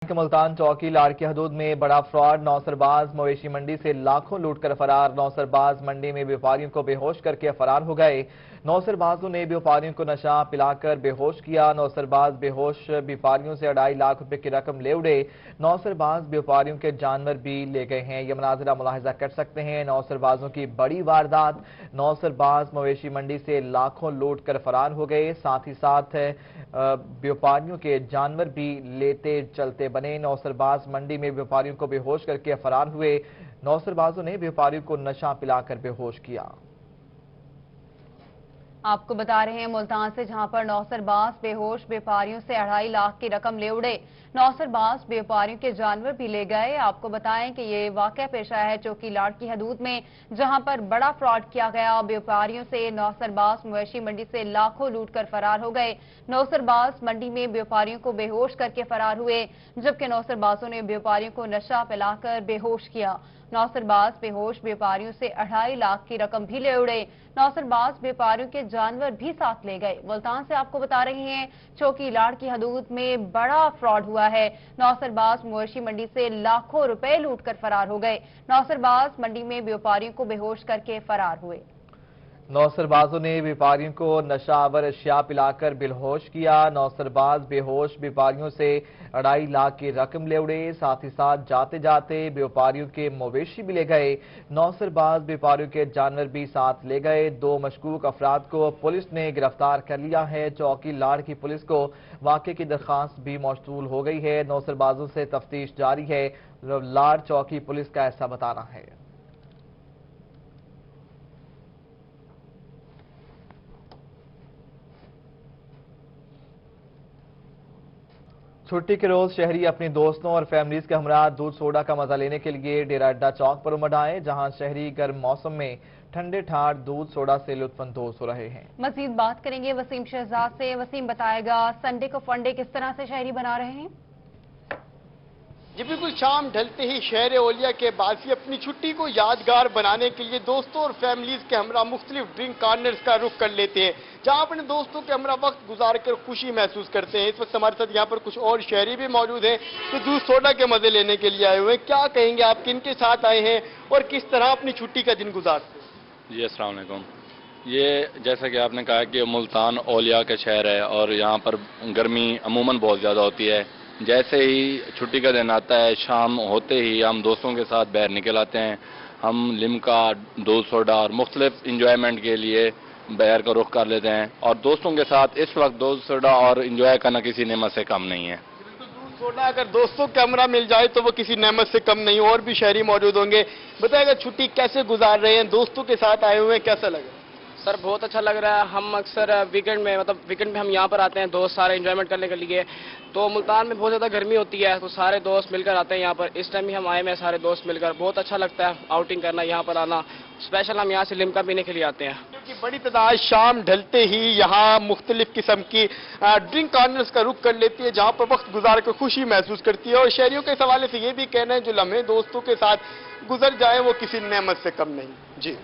ملتان چوکی لاڑ کی حدود میں بڑا فراڈ، نوسرباز مویشی منڈی سے لاکھوں لوٹ کر فرار۔ نوسرباز منڈی میں بیوپاریوں کو بے ہوش کر کے فرار ہو گئے۔ نوسربازوں نے بیوپاریوں کو نشہ پلا کر بے ہوش کیا۔ نوسرباز بے ہوش بیوپاریوں سے 2.5 لاکھ روپے کی رقم لے اڑے۔ نوسرباز بیوپاریوں کے جانور بھی لے گئے ہیں۔ یہ مناظرہ ملاحظہ کر سکتے ہیں۔ نوسربازوں کی بڑی واردات، نوسرباز مویشی منڈی سے لاکھوں لوٹ کر فرار ہو گئے، ساتھ ہی ساتھ بیوپاریوں کے جانور بھی لیتے چلتے بنے۔ نوسرباز منڈی میں بیوپاریوں کو بے ہوش کر کے فرار ہوئے۔ نوسربازوں نے بیوپاریوں کو نشہ پلا کر بے ہوش کیا۔ آپ کو بتا رہے ہیں ملتان سے، جہاں پر نوسرباز بے ہوش بیوپاریوں سے 2.5 لاکھ کی رقم لے اڑے۔ نوسرباز بیوپاریوں کے جانور بھی لے گئے۔ آپ کو بتائیں کہ یہ واقعہ پیش آیا ہے چوکی لاڑ کی حدود میں، جہاں پر بڑا فراڈ کیا گیا۔ بیوپاریوں سے نوسرباز مویشی منڈی سے لاکھوں لوٹ کر فرار ہو گئے۔ نوسرباز منڈی میں بیوپاریوں کو بے ہوش کر کے فرار ہوئے، جبکہ نوسربازوں نے بیوپاریوں کو نشہ پلا کر بے ہوش کیا۔ نوسرباز بے ہوش بیوپاریوں سے 2.5 لاکھ کی رقم بھی لے اڑے۔ نوسرباز بیوپاریوں کے جانور بھی ساتھ لے گئے۔ ملتان سے آپ کو بتا رہے ہیں چوکی لاڑ کی حدود میں بڑا فراڈ ہوا ہے۔ نوسرباز مویشی منڈی سے لاکھوں روپے لوٹ کر فرار ہو گئے۔ نوسرباز منڈی میں بیوپاریوں کو بے ہوش کر کے فرار ہوئے۔ نوسربازوں نے بیوپاریوں کو نشہ آور اشیاء پلا کر بے ہوش کیا۔ نوسرباز بے ہوش بیوپاریوں سے 2.5 لاکھ کی رقم لے اڑے، ساتھ ہی ساتھ جاتے جاتے بیوپاریوں کے مویشی بھی لے گئے۔ نوسرباز بیوپاریوں کے جانور بھی ساتھ لے گئے۔ 2 مشکوک افراد کو پولیس نے گرفتار کر لیا ہے۔ چوکی لاڑ کی پولیس کو واقعے کی درخواست بھی موصول ہو گئی ہے۔ نوسربازوں سے تفتیش جاری ہے۔ لاڑ چوکی پولیس کا ایسا بتانا ہے۔ چھٹی کے روز شہری اپنی دوستوں اور فیملیز کے ہمراہ دودھ سوڈا کا مزہ لینے کے لیے ڈیرہ اڈا چوک پر امڈ آئے، جہاں شہری گرم موسم میں ٹھنڈے ٹھار دودھ سوڈا سے لطف اندوز ہو رہے ہیں۔ مزید بات کریں گے وسیم شہزاد سے۔ وسیم بتائے گا سنڈے کو فنڈے کس طرح سے شہری بنا رہے ہیں؟ جی بالکل، شام ڈھلتے ہی شہر اولیا کے باسی اپنی چھٹی کو یادگار بنانے کے لیے دوستوں اور فیملیز کے ہمراہ مختلف ڈرنک کارنرز کا رخ کر لیتے ہیں، جہاں اپنے دوستوں کے ہمراہ وقت گزار کر خوشی محسوس کرتے ہیں۔ اس وقت ہمارے ساتھ یہاں پر کچھ اور شہری بھی موجود ہیں جو دودھ سوڈا کے مزے لینے کے لیے آئے ہوئے ہیں۔ کیا کہیں گے آپ، کن کے ساتھ آئے ہیں اور کس طرح اپنی چھٹی کا دن گزارتے ہیں؟ جی السلام علیکم۔ یہ جیسا کہ آپ نے کہا کہ ملتان اولیا کا شہر ہے اور یہاں پر گرمی عموماً بہت زیادہ ہوتی ہے۔ جیسے ہی چھٹی کا دن آتا ہے، شام ہوتے ہی ہم دوستوں کے ساتھ باہر نکل آتے ہیں۔ ہم لمکا، دودھ سوڈا اور مختلف انجوائمنٹ کے لیے باہر کا رخ کر لیتے ہیں، اور دوستوں کے ساتھ اس وقت دودھ سوڈا اور انجوائے کرنا کسی نعمت سے کم نہیں ہے۔ دودھ سوڈا اگر دوستوں کے ہمراہ مل جائے تو وہ کسی نعمت سے کم نہیں۔ اور بھی شہری موجود ہوں گے، بتائے گا چھٹی کیسے گزار رہے ہیں، دوستوں کے ساتھ آئے ہوئے ہیں، کیسا لگا؟ سر بہت اچھا لگ رہا ہے۔ ہم اکثر ویکنڈ میں ہم یہاں پر آتے ہیں دوست سارے انجوائمنٹ کرنے کے لیے، تو ملتان میں بہت زیادہ گرمی ہوتی ہے تو سارے دوست مل کر آتے ہیں یہاں پر۔ اس ٹائم بھی ہم آئے ہیں سارے دوست مل کر، بہت اچھا لگتا ہے آؤٹنگ کرنا، یہاں پر آنا۔ اسپیشل ہم یہاں سے لمکا پینے کے لیے آتے ہیں۔ کیونکہ بڑی تعداد شام ڈھلتے ہی یہاں مختلف قسم کی ڈرنک کارنرز کا رخ کر لیتی ہے، جہاں پر وقت گزار کر خوشی محسوس کرتی ہے، اور شہریوں کے حوالے سے یہ بھی کہنا ہے جو لمحے دوستوں کے ساتھ گزر جائیں وہ کسی نعمت سے کم نہیں۔ جی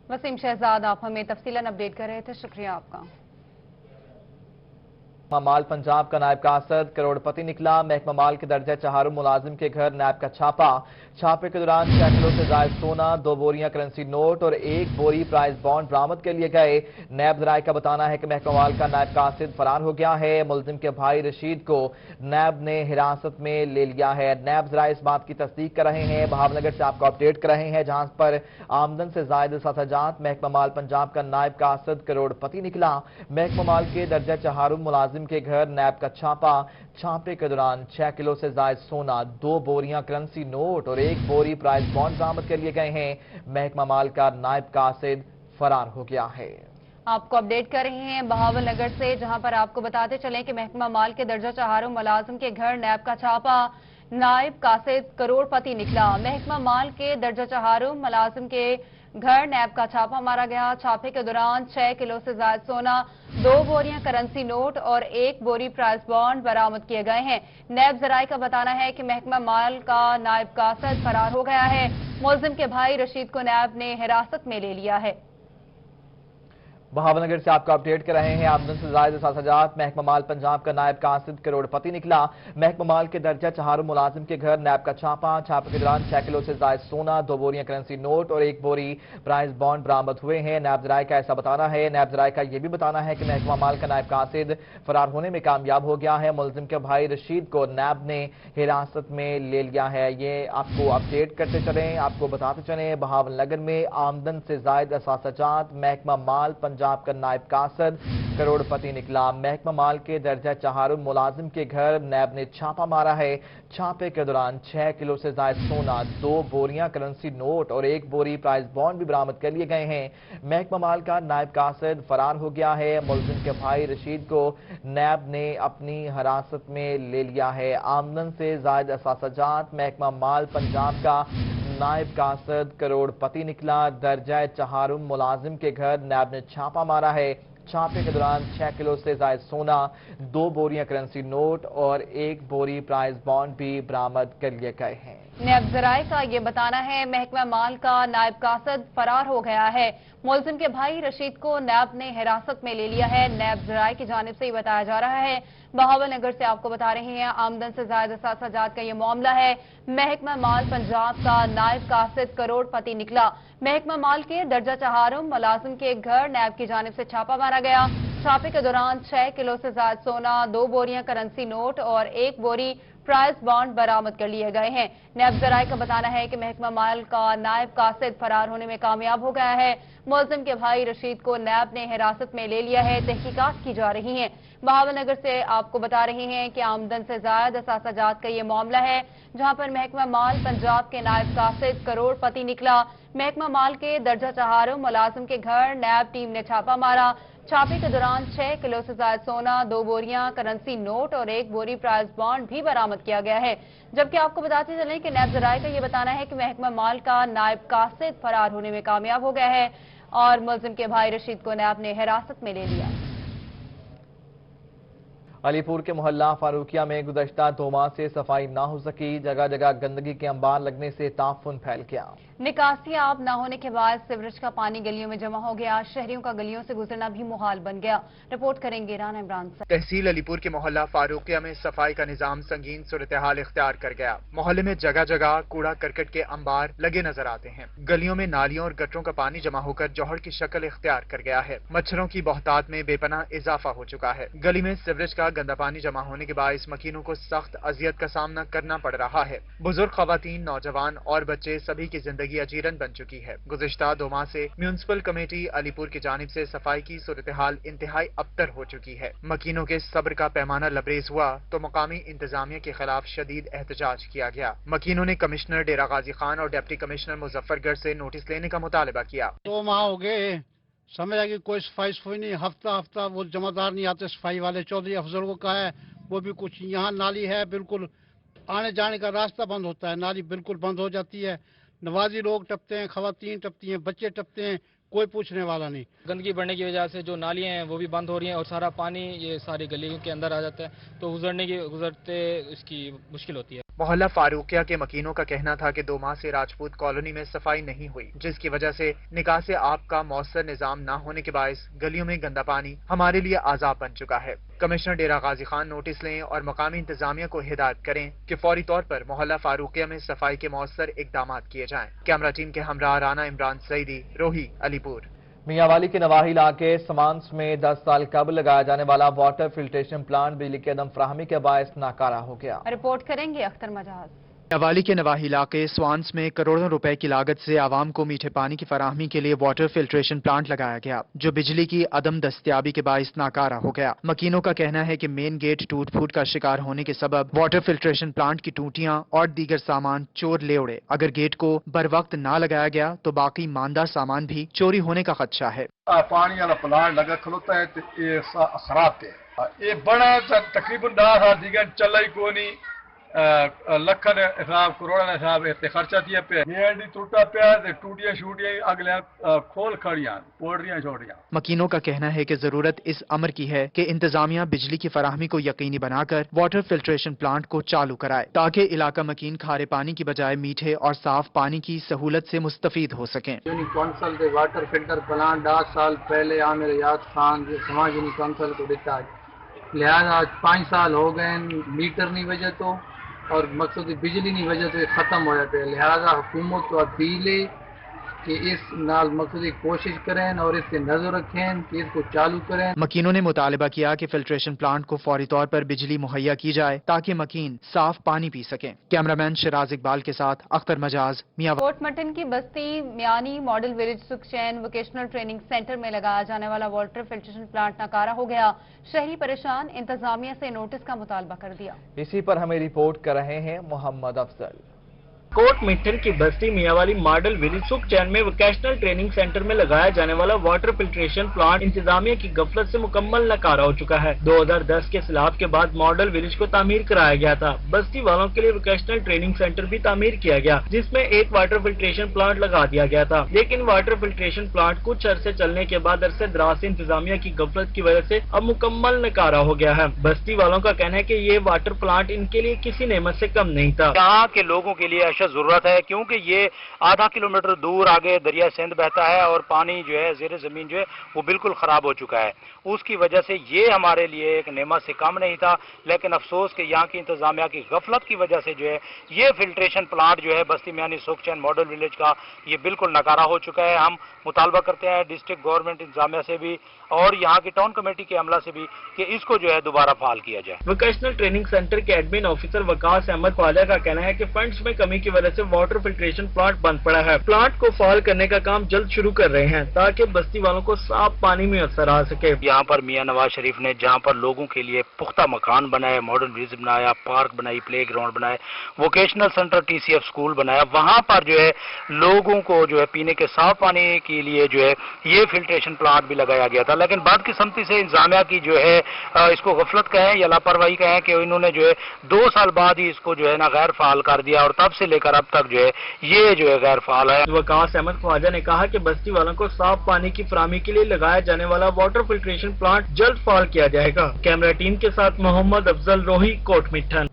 وسیم شہزاد، آپ ہمیں تفصیلاً اپڈیٹ کر رہے تھے، شکریہ آپ کا۔ محکمہ مال پنجاب کا نائب قاصد کروڑ پتی نکلا۔ محکمہ مال کے درجہ چہارم ملازم کے گھر نیب کا چھاپا۔ چھاپے کے دوران 6 کلو سے زائد سونا، 2 بوریاں کرنسی نوٹ اور 1 بوری پرائز بانڈ برآمد کے لیے گئے۔ نیب ذرائع کا بتانا ہے کہ محکمہ مال کا نائب قاصد فرار ہو گیا ہے۔ ملزم کے بھائی رشید کو نیب نے حراست میں لے لیا ہے۔ نیب ذرائع اس بات کی تصدیق کر رہے ہیں۔ بہاول نگر سے آپ کو اپڈیٹ کر رہے ہیں، جہاں پر آمدن سے زائد ساتھجات محکمہ مال پنجاب کا نائب قاصد کروڑ پتی نکلا۔ محکمہ مال کے درجہ چہارم ملازم کے گھر نیب کا چھاپا۔ چھاپے کے دوران 6 کلو سے زائد سونا، 2 بوریاں کرنسی نوٹ اور 1 بوری پرائز بانڈ برآمد کے لیے گئے ہیں۔ محکمہ مال کا نائب قاصد فرار ہو گیا ہے۔ آپ کو اپڈیٹ کر رہے ہیں بہاول نگر سے، جہاں پر آپ کو بتاتے چلیں کہ محکمہ مال کے درجہ چہارم ملازم کے گھر نیب کا چھاپا، نائب قاصد کروڑ پتی نکلا۔ محکمہ مال کے درجہ چہارم ملازم کے گھر نیب کا چھاپا مارا گیا۔ چھاپے کے دوران 6 کلو سے زائد سونا، 2 بوریاں کرنسی نوٹ اور 1 بوری پرائز بانڈ برآمد کیے گئے ہیں۔ نیب ذرائع کا بتانا ہے کہ محکمہ مال کا نائب قاصد فرار ہو گیا ہے۔ ملزم کے بھائی رشید کو نیب نے حراست میں لے لیا ہے۔ बहावनगर से आपको अपडेट कर रहे हैं। आमदन से जायद असासाजात महकमा माल पंजाब का नायब कासिद करोड़पति निकला। महकमा माल के दर्जा चहारू मुलाजिम के घर नैब का छापे के दौरान 6 किलो से जायद सोना, 2 बोरियां करेंसी नोट और 1 बोरी प्राइस बॉन्ड बरामद हुए हैं। नैब जराये का ऐसा बताना है। नैब जराये का यह भी बताना है कि महकमा माल का नायब कासिद फरार होने में कामयाब हो गया है। मुलजिम के भाई रशीद को नैब ने हिरासत में ले लिया है। ये आपको अपडेट करते चलें, आपको बताते चलें। बहावनगर में आमदन से जायद असासाजात महकमा माल पंजाब का नायब कासिद करोड़पति निकला। महकमा माल के दर्जा चहारू मुलाजिम के घर नैब ने छापा मारा है। छापे के दौरान 6 किलो से जायद सोना, 2 बोरियां करेंसी नोट और 1 बोरी प्राइस बॉन्ड भी बरामद कर लिए गए हैं। महकमा माल का नायब कासिद फरार हो गया है। मुलजिम के भाई रशीद को नैब ने अपनी हिरासत में ले लिया है। आमदन से जायद असासाजात महकमा माल पंजाब का नायब कासिद करोड़पति निकला। दर्जा चहारू मुलाजिम के घर नैब ने छापा मारा है। छापे के दौरान 6 किलो से जायद सोना, 2 बोरियां करेंसी नोट और 1 बोरी प्राइस बॉन्ड भी बरामद कर लिए गए हैं। नैब जराये का ये बताना है महकमा माल का नायब कासिद फरार हो गया है। मुलजिम के भाई रशीद को नैब ने हिरासत में ले लिया है। नैब जराये की जानिब से ये बताया जा रहा है। बहावलनगर से आपको बता रहे हैं आमदन से जायद असासाजात का ये मामला है। महकमा माल पंजाब का नायब कासिद करोड़पति निकला। महकमा माल के दर्जा चहारू मुलाजिम के घर नैब की जानिब से छापा मारा गया। छापे के दौरान 6 किलो से जायद सोना, 2 बोरियां करेंसी नोट और 1 बोरी प्राइस बॉन्ड बरामद कर लिए गए हैं। नैब जराये का बताना है कि महकमा माल का नायब कासिद फरार होने में कामयाब हो गया है। मुलजिम के भाई रशीद को नैब ने हिरासत में ले लिया है। तहकीकात की जा रही हैं। बहावलनगर से आपको बता रहे हैं कि आमदन से जायद असासाजात का ये मामला है, जहां पर महकमा माल पंजाब के नायब कासिद करोड़पति निकला। महकमा माल के दर्जा चहारू मुलाजिम के घर नैब टीम ने छापा मारा। छापे के दौरान 6 किलो से जायद सोना, 2 बोरियां करेंसी नोट और 1 बोरी प्राइस बॉन्ड भी बरामद किया गया है। जबकि आपको बताते चलें कि नैब जराये का ये बताना है कि महकमा माल का नायब कासिद फरार होने में कामयाब हो गया है और मुलजिम के भाई रशीद को नैब ने हिरासत में ले लिया। अलीपुर के मोहल्ला फारूकिया में गुज़श्ता 2 माह से सफाई ना हो सकी। जगह जगह गंदगी के अंबार लगने से ताफुन फैल गया। निकासी आब न होने के बाद सीवरेज का पानी गलियों में जमा हो गया। शहरियों का गलियों से गुजरना भी मुहाल बन गया। रिपोर्ट करेंगे राना इमरान साहब। तहसील अलीपुर के मोहल्ला फारूकिया में सफाई का निजाम संगीन सूरत हाल इख्तियार कर गया। मोहल्ले में जगह जगह कूड़ा करकट के अंबार लगे नजर आते हैं। गलियों में नालियों और गटरों का पानी जमा होकर जौहर की शक्ल इख्तियार कर गया है। मच्छरों की बहुतात में बेपनाह इजाफा हो चुका है। गली में सीवरेज का गंदा पानी जमा होने के बायस मकीनों को सख्त अजियत का सामना करना पड़ रहा है। बुजुर्ग, खवातीन, नौजवान और बच्चे सभी की जिंदगी अजीरन बन चुकी है। गुज़िश्ता 2 माह से म्यूनिसिपल कमेटी अलीपुर की जानिब से सफाई की सूरत हाल इंतहाई अबतर हो चुकी है। मकीनों के सब्र का पैमाना लबरेज हुआ तो मकामी इंतजामिया के खिलाफ शदीद एहतजाज किया गया। मकीनों ने कमिश्नर डेरा गाजी खान और डिप्टी कमिश्नर मुजफ्फरगढ़ से नोटिस लेने का मुतालबा किया। 2 माह हो गए, समझ आ कि कोई सफाई नहीं। हफ्ता हफ्ता वो जमादार नहीं आते सफाई वाले। चौधरी अफजल को कहा है, वो भी कुछ। यहाँ नाली है, बिल्कुल आने जाने का रास्ता बंद होता है। नाली बिल्कुल बंद हो जाती है। नवाजी लोग टपते हैं, खवातीन टपती हैं, बच्चे टपते हैं, कोई पूछने वाला नहीं। गंदगी बढ़ने की वजह से जो नालियां हैं वो भी बंद हो रही हैं और सारा पानी ये सारी गलियों के अंदर आ जाता है, तो गुजरते इसकी मुश्किल होती है। मोहल्ला फारूकिया के मकीनों का कहना था कि 2 माह से राजपूत कॉलोनी में सफाई नहीं हुई, जिसकी वजह से निकासी आब का मौसर निजाम न होने के बायस गलियों में गंदा पानी हमारे लिए आजाब बन चुका है। कमिश्नर डेरा गाजी खान नोटिस लें और मकामी इंतजामिया को हिदायत करें कि फौरी तौर पर मोहल्ला फारूकिया में सफाई के मौसर इकदाम किए जाएं। कैमरा टीम के हमरा राना इमरान सईदी, रोही, अलीपुर। मियांवाली के नवाही इलाके समांस में 10 साल कबल लगाया जाने वाला वाटर फिल्ट्रेशन प्लांट बिजली की अदम फराहमी के बायस नाकारा हो गया। रिपोर्ट करेंगे अख्तर मजाज। मियांवाली के नवाही इलाके स्वांस में करोड़ों रुपए की लागत से आवाम को मीठे पानी की फराहमी के लिए वाटर फिल्ट्रेशन प्लांट लगाया गया, जो बिजली की अदम दस्तियाबी के बायस नाकारा हो गया। मकीनों का कहना है कि मेन गेट टूट फूट का शिकार होने के सबब वाटर फिल्ट्रेशन प्लांट की टूटियां और दीगर सामान चोर ले उड़े। अगर गेट को बर वक्त ना लगाया गया तो बाकी मानदार सामान भी चोरी होने का खदशा है। पानी वाला प्लांट लगा खलोता है, ये खराब है। ये बड़ा तकरीबन 10 साल दिगन चल ही को नहीं। लखन हिसाब करोड़ हिसाब इतने खर्चा दिया पे मेंढी टूटा पे टूटियां शूटियां अगले खोल खड़ियां पोड़ियां छोड़ियां। मकीनों का कहना है कि जरूरत इस अमर की है कि इंतजामिया बिजली की फराहमी को यकीनी बनाकर वाटर फिल्ट्रेशन प्लांट को चालू कराए ताकि इलाका मकीन खारे पानी की बजाय मीठे और साफ पानी की सहूलत से मुस्तफीद हो सकें। यूनिक कौंसल के वाटर फिल्टर प्लांट 10 साल पहले आमिर याद खान समाज यूनिक कौंसल को दिता है, लिहाजा आज 5 साल हो गए मीटर नहीं वजह तो और मकसद बिजली नहीं वजह से खत्म हो जाते, लिहाजा हुकूमत को अपील है कि इस नाल मकसद कोशिश करें और इससे नजर रखें कि इसको चालू करें। मकीनों ने मुतालबा किया कि फिल्ट्रेशन प्लांट को फौरी तौर पर बिजली मुहैया की जाए ताकि मकीन साफ पानी पी सकें। कैमरामैन शिराज इकबाल के साथ अख्तर मजाज, मियां। कोट मटन की बस्ती Miani model village Sukhchain vocational training centre में लगाया जाने वाला वाटर फिल्ट्रेशन प्लांट नाकारा हो गया। शहरी परेशान, इंतजामिया से नोटिस का मुतालबा कर दिया। इसी पर हमें रिपोर्ट कर रहे हैं मोहम्मद अफजल। कोट मिट्ठन की बस्ती मियावाली मॉडल विलेज सुखचैन में वोकेशनल ट्रेनिंग सेंटर में लगाया जाने वाला वाटर फिल्ट्रेशन प्लांट इंतजामिया की गफलत से मुकम्मल नकारा हो चुका है। 2010 के सैलाब के बाद मॉडल विलेज को तामीर कराया गया था। बस्ती वालों के लिए वोकेशनल ट्रेनिंग सेंटर भी तामीर किया गया जिसमें एक वाटर फिल्ट्रेशन प्लांट लगा दिया गया था, लेकिन वाटर फिल्ट्रेशन प्लांट कुछ अरसे चलने के बाद अरसे दराज से इंतजामिया की गफलत की वजह से अब मुकम्मल नकारा हो गया है। बस्ती वालों का कहना है कि ये वाटर प्लांट इनके लिए किसी नेमत से कम नहीं था। यहाँ के लोगों के लिए जरूरत है क्योंकि ये आधा किलोमीटर दूर आगे दरिया सिंध बहता है और पानी जो है ज़ेरे ज़मीन जो है वो बिल्कुल ख़राब हो चुका है। उसकी वजह से ये हमारे लिए एक नेमत से कम नहीं था, लेकिन अफसोस कि यहाँ की इंतजामिया की गफलत की वजह से जो है ये फिल्ट्रेशन प्लांट जो है बस्ती मियानी सुखचैन मॉडल विलेज का ये बिल्कुल नकारा हो चुका है। हम मुतालबा करते हैं डिस्ट्रिक्ट गवर्नमेंट इंतजामिया से भी और यहाँ की टाउन कमेटी के अमला से भी कि इसको जो है दोबारा फाल किया जाए। वोकेशनल ट्रेनिंग सेंटर के एडमिन ऑफिसर वकास अहमद ख्वाजा का कहना है कि फंड्स में कमी की वजह से वाटर फिल्ट्रेशन प्लांट बंद पड़ा है। प्लांट को फाल करने का काम जल्द शुरू कर रहे हैं ताकि बस्ती वालों को साफ पानी मैसर आ सके। यहाँ पर मियां नवाज शरीफ ने जहाँ पर लोगों के लिए पुख्ता मकान बनाए, मॉडर्न विलेज बनाया, पार्क बनाई, प्ले ग्राउंड बनाए, वोकेशनल सेंटर TCF स्कूल बनाया, वहाँ पर जो है लोगों को जो है पीने के साफ पानी के लिए जो है ये फिल्ट्रेशन प्लांट भी लगाया गया था, लेकिन बाद की सम्मति से इंतजामिया की जो है इसको गफलत कहें या लापरवाही कहें कि इन्होंने जो है 2 साल बाद ही इसको जो है ना गैर फाल कर दिया और तब से लेकर अब तक जो है ये जो है गैर फाल है। वकास अहमद ख्वाजा ने कहा कि बस्ती वालों को साफ पानी की फराहमी के लिए लगाया जाने वाला वाटर फिल्ट्रेशन प्लांट जल्द फाल किया जाएगा। कैमरा टीम के साथ मोहम्मद अफजल, रोही, कोट मिट्ठन।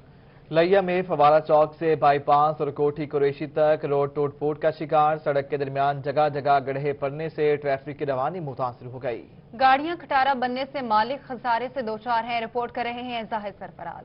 लैया में फवारा चौक से बाईपास और कोठी कुरैशी तक रोड टूट फूट का शिकार। सड़क के दरमियान जगह जगह गड्ढे पड़ने से ट्रैफिक की रवानी मुतासिर हो गई। गाड़ियां खटारा बनने से मालिक खसारे से 2-4 हैं। रिपोर्ट कर रहे हैं जाहिद सरफराज।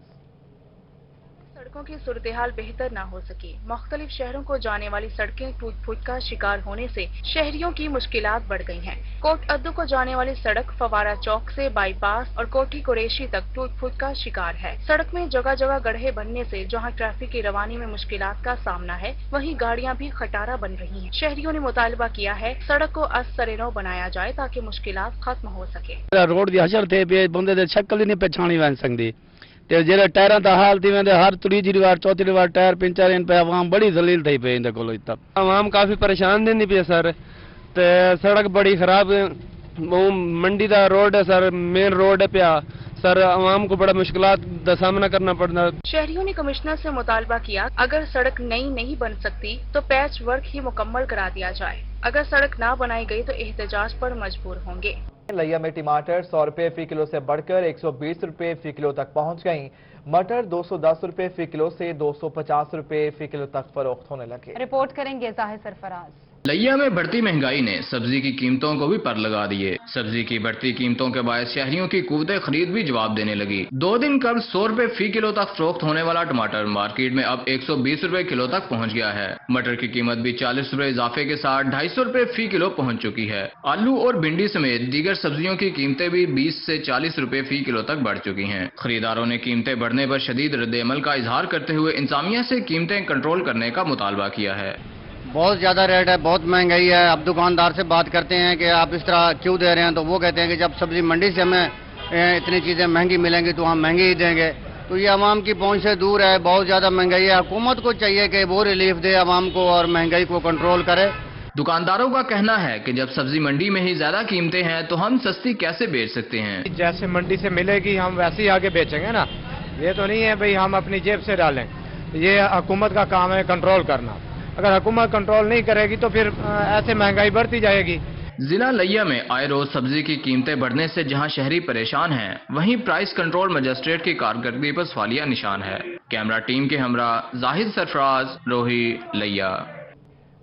सड़कों की सूरत हाल बेहतर न हो सकी। मुख्तलिफ शहरों को जाने वाली सड़कें टूट फूट का शिकार होने से शहरियों की मुश्किलात बढ़ गई हैं। कोट अद्दू को जाने वाली सड़क फवारा चौक से बाईपास और कोठी कुरैशी तक टूट फूट का शिकार है। सड़क में जगह जगह गड्ढे बनने से जहां ट्रैफिक की रवानी में मुश्किलात का सामना है, वहीं गाड़ियां भी खटारा बन रही हैं। शहरियों ने मुतालबा किया है सड़क को असर-ए-नौ बनाया जाए ताकि मुश्किलात खत्म हो सके। रोड की हशर थे बंदे दे शक्ल ही नहीं पहचानी वन सकती ते जेड़ा टायरां दा हाल थी वेंदे हर तीजी वार चौथी वार टायर पंचर इन पे आवाम बड़ी जलील थी पे इनदे कोलो इतना आवाम काफी परेशान देंदी पे सर ते सड़क बड़ी खराब वो मंडी दा रोड है सर, मेन रोड है पिया सर, आवाम को बड़ा मुश्किलात का सामना करना पड़ता। शहरियों ने कमिश्नर से मुतालबा किया अगर सड़क नई नहीं बन सकती तो पैच वर्क ही मुकम्मल करा दिया जाए। अगर सड़क ना बनाई गई तो एहतजाज पर मजबूर होंगे। लैया में टमाटर 100 रुपए फी किलो से बढ़कर 120 रुपए फी किलो तक पहुंच गईं। मटर 210 रुपए फी किलो से 250 रुपए फी किलो तक फरोख्त होने लगे। रिपोर्ट करेंगे जाहिद सरफराज। लैया में बढ़ती महंगाई ने सब्जी की कीमतों को भी पर लगा दिए। सब्जी की बढ़ती कीमतों के बायस शहरियों की कुव्वत खरीद भी जवाब देने लगी। 2 दिन कबल 100 रुपए फी किलो तक फरोख्त होने वाला टमाटर मार्केट में अब 120 रुपए किलो तक पहुंच गया है। मटर की कीमत भी 40 रुपए इजाफे के साथ 250 रुपए फी किलो पहुंच चुकी है। आलू और भिंडी समेत दीगर सब्जियों की कीमतें भी 20 से 40 रुपए फी किलो तक बढ़ चुकी हैं। खरीदारों ने कीमतें बढ़ने पर शदीद रद्द-ए-अमल का इजहार करते हुए इंतजामिया से कीमतें कंट्रोल करने का मुतालबा किया है। बहुत ज़्यादा रेट है, बहुत महंगाई है। अब दुकानदार से बात करते हैं कि आप इस तरह क्यों दे रहे हैं, तो वो कहते हैं कि जब सब्जी मंडी से हमें इतनी चीज़ें महंगी मिलेंगी तो हम महंगी ही देंगे। तो ये आवाम की पहुंच से दूर है, बहुत ज़्यादा महंगाई है। हुकूमत को चाहिए कि वो रिलीफ दे आवाम को और महंगाई को कंट्रोल करे। दुकानदारों का कहना है कि जब सब्जी मंडी में ही ज्यादा कीमतें हैं तो हम सस्ती कैसे बेच सकते हैं। जैसे मंडी से मिलेगी हम वैसे ही आगे बेचेंगे ना, ये तो नहीं है भाई हम अपनी जेब से डालें। ये हुकूमत का काम है कंट्रोल करना। अगर हुकूमत कंट्रोल नहीं करेगी तो फिर ऐसे महंगाई बढ़ती जाएगी। जिला लिया में आए रोज सब्जी की कीमतें बढ़ने से जहां शहरी परेशान हैं, वहीं प्राइस कंट्रोल मजिस्ट्रेट की कारकर्दगी पर सवालिया निशान है। कैमरा टीम के हमरा जाहिद सरफराज, रोही, लिया।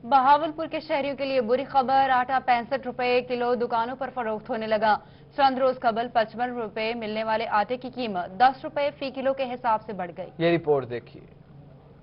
बहावलपुर के शहरियों के लिए बुरी खबर, आटा 65 रुपए किलो दुकानों पर फरोख्त होने लगा। चंद रोज कबल 55 रुपए मिलने वाले आटे की कीमत 10 रुपए फी किलो के हिसाब से बढ़ गई। ये रिपोर्ट देखिए।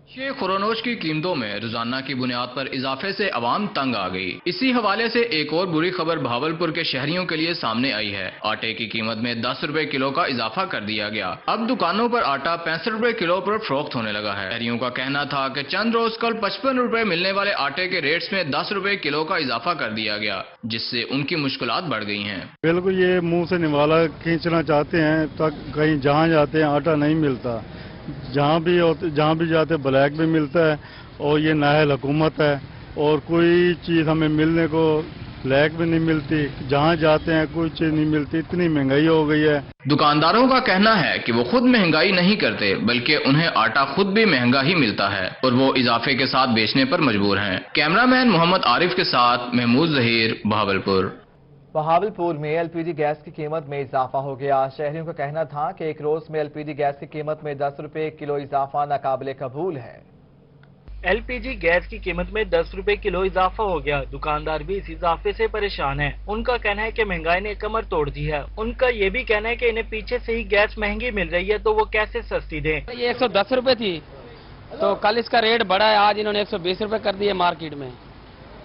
शेख खुरोनोश की कीमतों में रोजाना की बुनियाद पर इजाफे से अवाम तंग आ गई। इसी हवाले से एक और बुरी खबर बहावलपुर के शहरियों के लिए सामने आई है। आटे की कीमत में 10 रुपए किलो का इजाफा कर दिया गया। अब दुकानों पर आटा 65 रुपए किलो पर फरोख्त होने लगा है। शहरियों का कहना था कि चंद रोज कल 55 रुपए मिलने वाले आटे के रेट्स में 10 रुपए किलो का इजाफा कर दिया गया, जिससे उनकी मुश्किलात बढ़ गई हैं। बिल्कुल ये मुंह से निवाला खींचना चाहते हैं, तक कहीं जहाँ जाते हैं आटा नहीं मिलता, जहाँ भी जाते ब्लैक भी मिलता है और ये नाअहल हुकूमत है और कोई चीज़ हमें मिलने को ब्लैक भी नहीं मिलती, जहाँ जाते हैं कोई चीज़ नहीं मिलती, इतनी महंगाई हो गई है। दुकानदारों का कहना है कि वो खुद महंगाई नहीं करते, बल्कि उन्हें आटा खुद भी महंगा ही मिलता है और वो इजाफे के साथ बेचने पर मजबूर हैं। कैमरामैन मोहम्मद आरिफ के साथ महमूद जहीर, बहावलपुर। बहावलपुर में एलपीजी गैस की कीमत में इजाफा हो गया। शहरियों का कहना था कि एक रोज में एलपीजी गैस की कीमत में 10 रुपए किलो इजाफा नाकाबिले कबूल है। एलपीजी गैस की कीमत में 10 रुपए किलो इजाफा हो गया। दुकानदार भी इस इजाफे से परेशान है। उनका कहना है कि महंगाई ने कमर तोड़ दी है। उनका ये भी कहना है कि इन्हें पीछे से ही गैस महंगी मिल रही है, तो वो कैसे सस्ती दें। ये 110 रुपए थी, तो कल इसका रेट बढ़ा है, आज इन्होंने 120 रुपए कर दिए मार्केट में।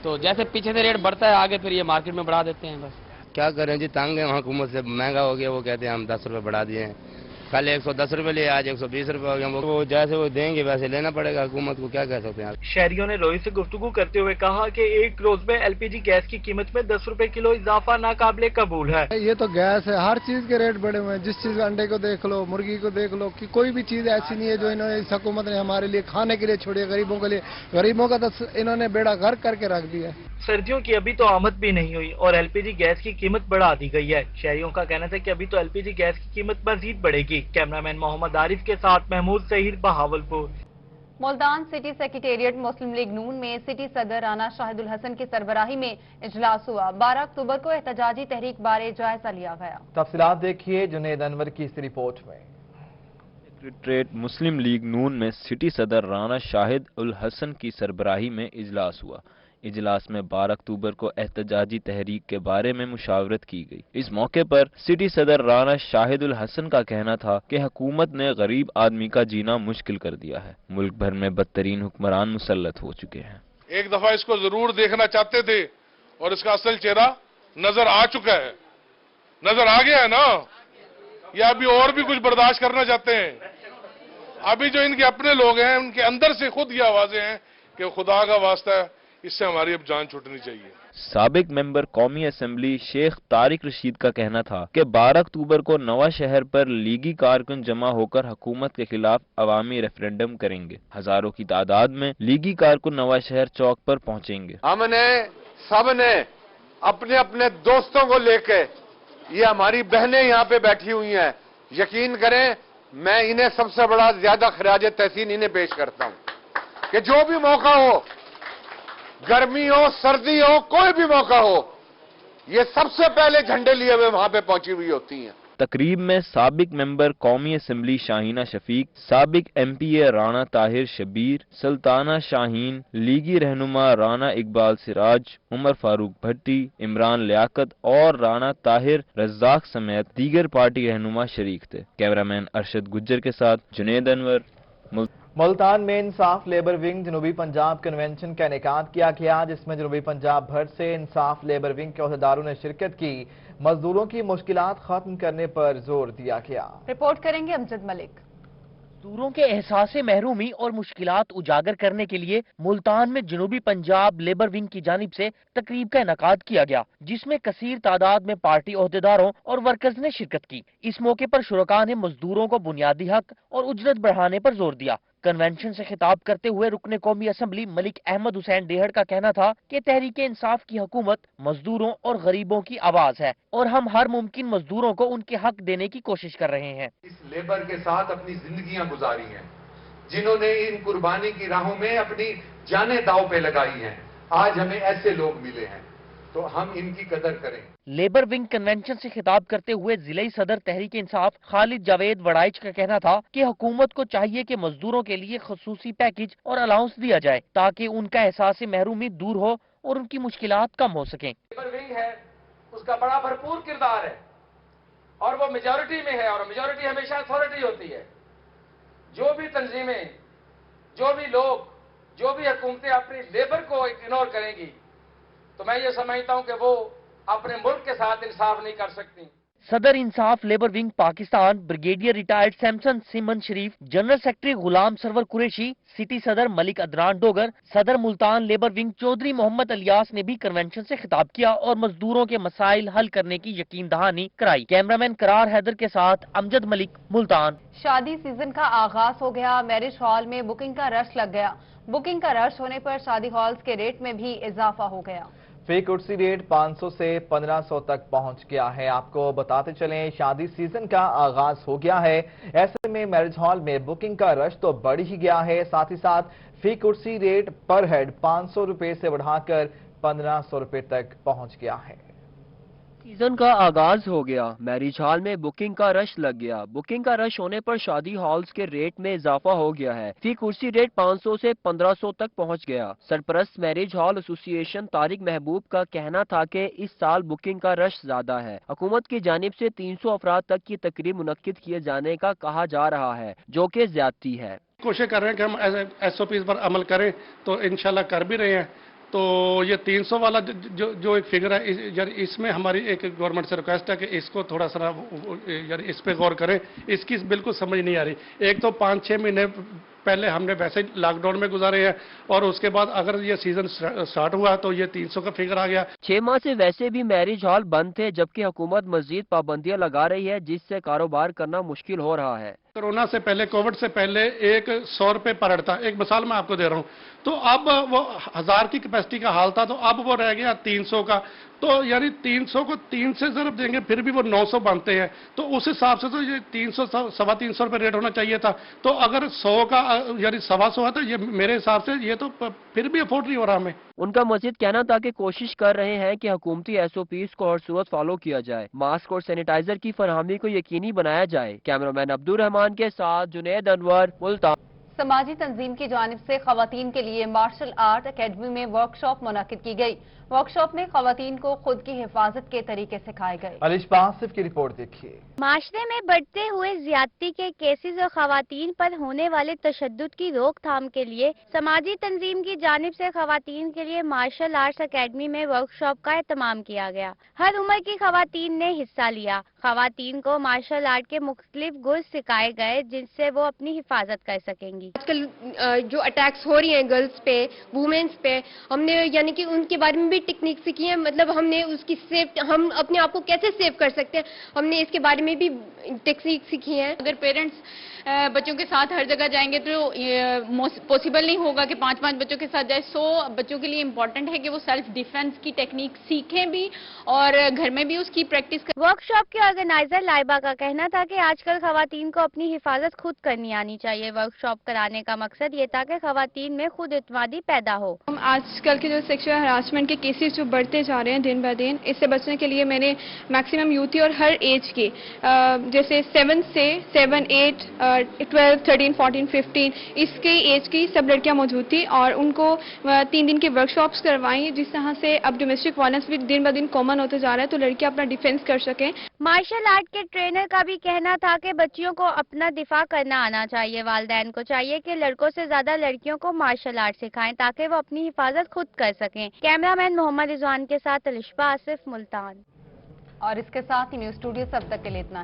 तो जैसे पीछे से रेट बढ़ता है आगे फिर ये मार्केट में बढ़ा देते हैं। बस क्या करें जी, तंग है, वहाँ हुकूमत से महंगा हो गया, वो कहते हैं हम 10 रुपए बढ़ा दिए हैं। कल 110 रुपए लिए, आज 120 रुपए हो गया। वो जैसे वो देंगे वैसे लेना पड़ेगा, हुकूमत को क्या कह सकते हैं। शहरियों ने रोही से गुफ्तगू करते हुए कहा कि एक रोज में एलपीजी गैस की कीमत में 10 रुपए किलो इजाफा नाकाबिले कबूल है। ये तो गैस है, हर चीज के रेट बढ़े हुए हैं। जिस चीज अंडे को देख लो, मुर्गी को देख लो, कि कोई भी चीज ऐसी नहीं है जो इन्होंने इस हुकूमत ने हमारे लिए खाने के लिए छोड़ी है। गरीबों के लिए, गरीबों का तो इन्होंने बेड़ा गर्क करके रख दिया। सर्दियों की अभी तो आमद भी नहीं हुई और एलपीजी गैस की कीमत बढ़ा दी गई है। शहरियों का कहना था कि अभी तो एलपीजी गैस की कीमत मजीद बढ़ेगी। कैमरामैन मोहम्मद आरिफ के साथ महमूद जहीर, बहावलपुर। मुल्तान सिटी सेक्रेटेरिएट मुस्लिम लीग नून में सिटी सदर राना शाहिदुल हसन की सरबराही में इजलास हुआ। 12 अक्टूबर को एहतजाजी तहरीक बारे जायजा लिया गया। तफसीलात देखिए जुनेद अनवर की इस रिपोर्ट में। सेक्रेटेरिएट मुस्लिम लीग नून में सिटी सदर राना शाहिद उल हसन की सरबराही में इजलास हुआ। इजलास में 12 अक्टूबर को एहतजाजी तहरीक के बारे में मुशावरत की गई। इस मौके पर सिटी सदर राना शाहिद उल हसन का कहना था कि हुकूमत ने गरीब आदमी का जीना मुश्किल कर दिया है। मुल्क भर में बदतरीन हुक्मरान मुसल्लत हो चुके हैं। एक दफा इसको जरूर देखना चाहते थे और इसका असल चेहरा नजर आ चुका है, नजर आ गया है ना, या अभी और भी कुछ बर्दाश्त करना चाहते हैं? अभी जो इनके अपने लोग हैं उनके अंदर से खुद ये आवाजें हैं कि खुदा का वास्ता है, इससे हमारी अब जान छूटनी चाहिए। साबिक मेंबर कौमी असेंबली शेख तारिक रशीद का कहना था कि 12 अक्टूबर को नवा शहर पर लीगी कारकुन जमा होकर हुकूमत के खिलाफ अवामी रेफरेंडम करेंगे। हजारों की तादाद में लीगी कारकुन नवा शहर चौक पर पहुंचेंगे। हमने सबने अपने अपने दोस्तों को लेके, ये हमारी बहनें यहाँ पे बैठी हुई हैं, यकीन करें मैं इन्हें सबसे बड़ा ज्यादा खराज तहसीन इन्हें पेश करता हूँ कि जो भी मौका हो, गर्मी हो सर्दी हो कोई भी मौका हो, ये सबसे पहले झंडे लिए हुए वहां पे पहुंची हुई होती हैं। तकरीब में साबिक मेंबर कौमी असेंबली शाहीना शफीक, साबिक एमपीए राना ताहिर शबीर, सुल्ताना शाहीन, लीगी रहनुमा राना इकबाल सिराज, उमर फारूक भट्टी, इमरान लियाकत और राना ताहिर रज्जाक समेत दीगर पार्टी रहनुमा शरीक थे। कैमरामैन अरशद गुज्जर के साथ जुनेद अनवर। मुल्तान में इंसाफ लेबर विंग जनूबी पंजाब कन्वेंशन का इनेकाद किया गया, जिसमें जनूबी पंजाब भर से इंसाफ लेबर विंग के अहदेदारों ने शिरकत की। मजदूरों की मुश्किलात खत्म करने पर जोर दिया गया। रिपोर्ट करेंगे अमजद मलिक। मजदूरों के एहसास महरूमी और मुश्किलात उजागर करने के लिए मुल्तान में जनूबी पंजाब लेबर विंग की जानिब से तकरीब का इनेकाद किया गया, जिसमें कसीर तादाद में पार्टी ओहदेदारों और वर्कर्स ने शिरकत की। इस मौके पर शुरका ने मजदूरों को बुनियादी हक और उजरत बढ़ाने पर जोर दिया। कन्वेंशन से खिताब करते हुए रुकने कौमी असेंबली मलिक अहमद हुसैन डेहड़ का कहना था कि तहरीक इंसाफ की हुकूमत मजदूरों और गरीबों की आवाज है और हम हर मुमकिन मजदूरों को उनके हक देने की कोशिश कर रहे हैं। इस लेबर के साथ अपनी जिंदगियां गुजारी हैं, जिन्होंने इन कुर्बानी की राहों में अपनी जानें दांव पे लगाई हैं। आज हमें ऐसे लोग मिले हैं तो हम इनकी कदर करें। लेबर विंग कन्वेंशन से खिताब करते हुए जिले सदर तहरीक इंसाफ खालिद जावेद वड़ाइच का कहना था कि हुकूमत को चाहिए कि मजदूरों के लिए खसूसी पैकेज और अलाउंस दिया जाए ताकि उनका एहसास महरूमी दूर हो और उनकी मुश्किलात कम हो सकें। लेबर विंग है, उसका बड़ा भरपूर किरदार है और वो मेजॉरिटी में है और मेजॉरिटी हमेशा अथॉरिटी होती है। जो भी तंजीमें, जो भी लोग, जो भी हुकूमतें अपनी लेबर को इग्नोर करेंगी तो मैं ये समझता हूं कि वो अपने मुल्क के साथ इंसाफ नहीं कर सकती। सदर Insaf labour wing Pakistan brigadier retired Samson Simon Sharif, general secretary Ghulam Sarwar Qureshi, city सदर मलिक अदनान डोगर, सदर मुल्तान लेबर विंग चौधरी मोहम्मद अलियास ने भी कन्वेंशन से खिताब किया और मजदूरों के मसाइल हल करने की यकीन दहानी कराई। कैमरामैन करार हैदर के साथ अमजद मलिक, मुल्तान। शादी सीजन का आगाज हो गया। मैरिज हॉल में बुकिंग का रश लग गया। बुकिंग का रश होने पर शादी हॉल्स के रेट में भी इजाफा हो गया। फी कुर्सी रेट 500 से 1500 तक पहुंच गया है। आपको बताते चलें, शादी सीजन का आगाज हो गया है। ऐसे में मैरिज हॉल में बुकिंग का रश तो बढ़ ही गया है, साथ ही साथ फी कुर्सी रेट पर हेड 500 रुपए से बढ़ाकर 1500 रुपए तक पहुंच गया है। सीजन का आगाज हो गया। मैरिज हॉल में बुकिंग का रश लग गया। बुकिंग का रश होने पर शादी हॉल्स के रेट में इजाफा हो गया है। फी कुर्सी रेट 500 से 1500 तक पहुंच गया। सरपरस्त मैरिज हॉल एसोसिएशन तारिक महबूब का कहना था कि इस साल बुकिंग का रश ज्यादा है। हुकूमत की जानिब से 300 अफराद तक की तकरीब मुनक्किद किए जाने का कहा जा रहा है, जो कि ज्यादती है। कोशिश कर रहे हैं कि हम SOPs पर अमल करें, तो इंशाल्लाह कर भी रहे हैं। तो ये 300 वाला जो एक फिगर है, यार इसमें हमारी एक गवर्नमेंट से रिक्वेस्ट है कि इसको थोड़ा सा यार इस पे गौर करें। इसकी बिल्कुल समझ नहीं आ रही। एक तो 5-6 महीने पहले हमने वैसे लॉकडाउन में गुजारे हैं और उसके बाद अगर ये सीजन स्टार्ट हुआ तो ये 300 का फिगर आ गया। 6 माह से वैसे भी मैरिज हॉल बंद थे, जबकि हुकूमत मजीद पाबंदियां लगा रही है, जिससे कारोबार करना मुश्किल हो रहा है। कोरोना से पहले, कोविड से पहले एक 100 रुपए पर हेड था। एक मिसाल मैं आपको दे रहा हूँ, तो अब वो 1000 की कैपेसिटी का हाल था, तो अब वो रह गया 300 का। तो यानी 300 को 3 से ज़रब देंगे फिर भी वो 900 बनते हैं। तो उस हिसाब से तो ये 300 सवा 300 रुपये रेट होना चाहिए था। तो अगर 100 का यानी 125 है तो ये मेरे हिसाब से ये तो फिर भी अफोर्ड नहीं हो रहा हमें। उनका मजीद कहना था कि कोशिश कर रहे हैं कि हुकूमती SOPs को हर सूरत फॉलो किया जाए। मास्क और सैनिटाइजर की फरहमी को यकीनी बनाया जाए। कैमरामैन अब्दुल रहमान के साथ जुनैद अनवर, मुल्तान। समाजी तंजीम की जानिब से खवातीन के लिए मार्शल आर्ट अकेडमी में वर्कशॉप मुनक्किद की गई। वर्कशॉप में खवातीन को खुद की हिफाजत के तरीके सिखाए गए। अलिशा आसिफ की रिपोर्ट देखिए। माशरे में बढ़ते हुए ज्यादती के केसेस और खवातीन पर होने वाले तशद्दुद की रोकथाम के लिए समाजी तंजीम की जानिब से खवातीन के लिए मार्शल आर्ट्स अकेडमी में वर्कशॉप का एहतमाम किया गया। हर उम्र की खवातीन ने हिस्सा लिया। खवातीन को मार्शल आर्ट के मुख्तलिफ गुर सिखाए गए, जिनसे वो अपनी हिफाजत कर सकेंगी। आजकल जो अटैक्स हो रही हैं गर्ल्स पे, वुमेन्स पे, हमने यानी कि उनके बारे में भी टेक्निक सीखी है। मतलब हमने उसकी हम अपने आप को कैसे सेव कर सकते हैं, हमने इसके बारे में भी टेक्निक सीखी है। अगर पेरेंट्स बच्चों के साथ हर जगह जाएंगे तो पॉसिबल नहीं होगा कि 5-5 बच्चों के साथ जाए। 100 बच्चों के लिए इम्पोर्टेंट है कि वो सेल्फ डिफेंस की टेक्निक सीखें भी और घर में भी उसकी प्रैक्टिस करें। वर्कशॉप के ऑर्गेनाइजर लाइबा का कहना था कि आजकल खवातीन को अपनी हिफाजत खुद करनी आनी चाहिए। वर्कशॉप कराने का मकसद ये था कि खवातीन में खुद इत्मीनान पैदा हो। आजकल के जो सेक्सुअल हरासमेंट के केसेस जो बढ़ते जा रहे हैं दिन ब दिन, इससे बचने के लिए मैंने मैक्सिमम यूथी और हर एज के जैसे 7 से 7, 8, 12, 13, 14, 15 इसके एज की सब लड़कियां मौजूद थी और उनको 3 दिन की वर्कशॉप्स करवाई, जिस तरह से अब डोमेस्टिक वायलेंस भी दिन ब दिन कॉमन होते जा रहा है, तो लड़कियां अपना डिफेंस कर सकें। मार्शल आर्ट के ट्रेनर का भी कहना था कि बच्चियों को अपना दिफा करना आना चाहिए। वालिदैन को चाहिए कि लड़कों से ज्यादा लड़कियों को मार्शल आर्ट सिखाएं ताकि वो अपनी हिफाजत खुद कर सकें। कैमरामैन मोहम्मद रिजवान के साथ अलिशा आसिफ, मुल्तान। और इसके साथ ही न्यूज स्टूडियो से अब तक के लिए इतना ही।